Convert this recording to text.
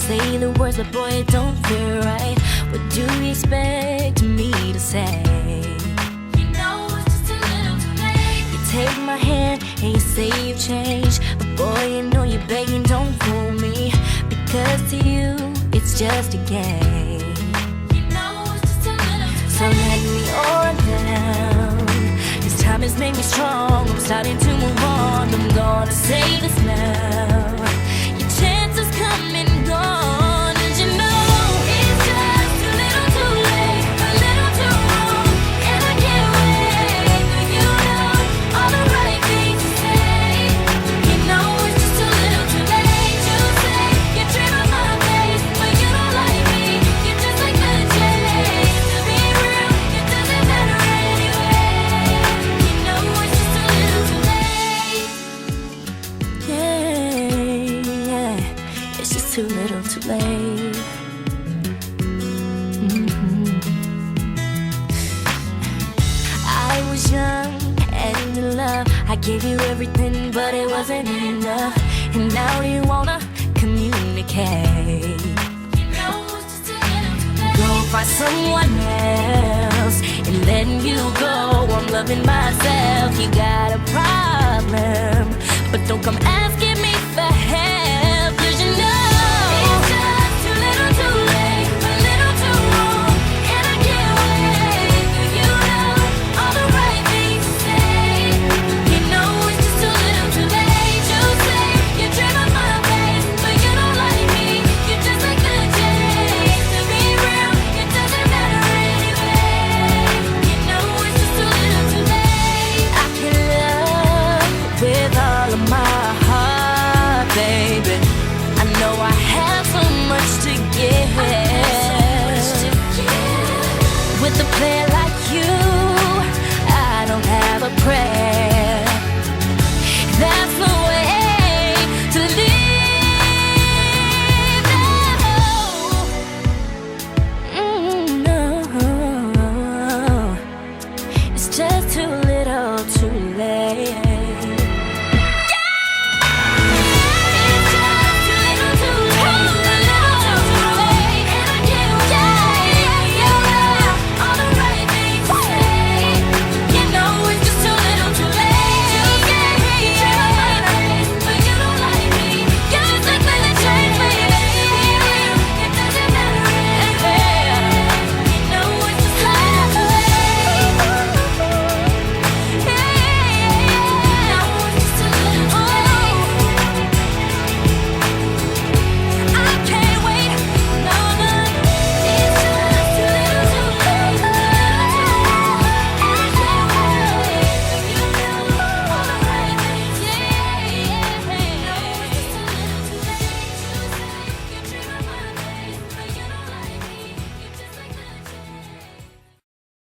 say the words, but boy, it don't feel right. What do you expect me to say? You know it's just a little too late. You take my hand and you say you've changed, but boy, you know you're begging, don't fool me, because to you it's just a game. You know it's just a little too late. So let me on down. This time has made me strong. I'm starting to move on. I'm gonna say this now. Your chances come and gone, and you know it's just a little too late, a little too wrong, and I can't wait for you to know all the right things to say. You know it's just a little too late to say you dream of my face, but you don't like me. You're just like the chase. To be real, it doesn't matter anyway. You know it's just a little too late. Yeah, it's just too little too late. I was young and in love. I gave you everything, but it wasn't enough. And now you wanna communicate. You know it's just a little too late. Go find someone else and letting you go. I'm loving myself. You got a problem, but don't come ask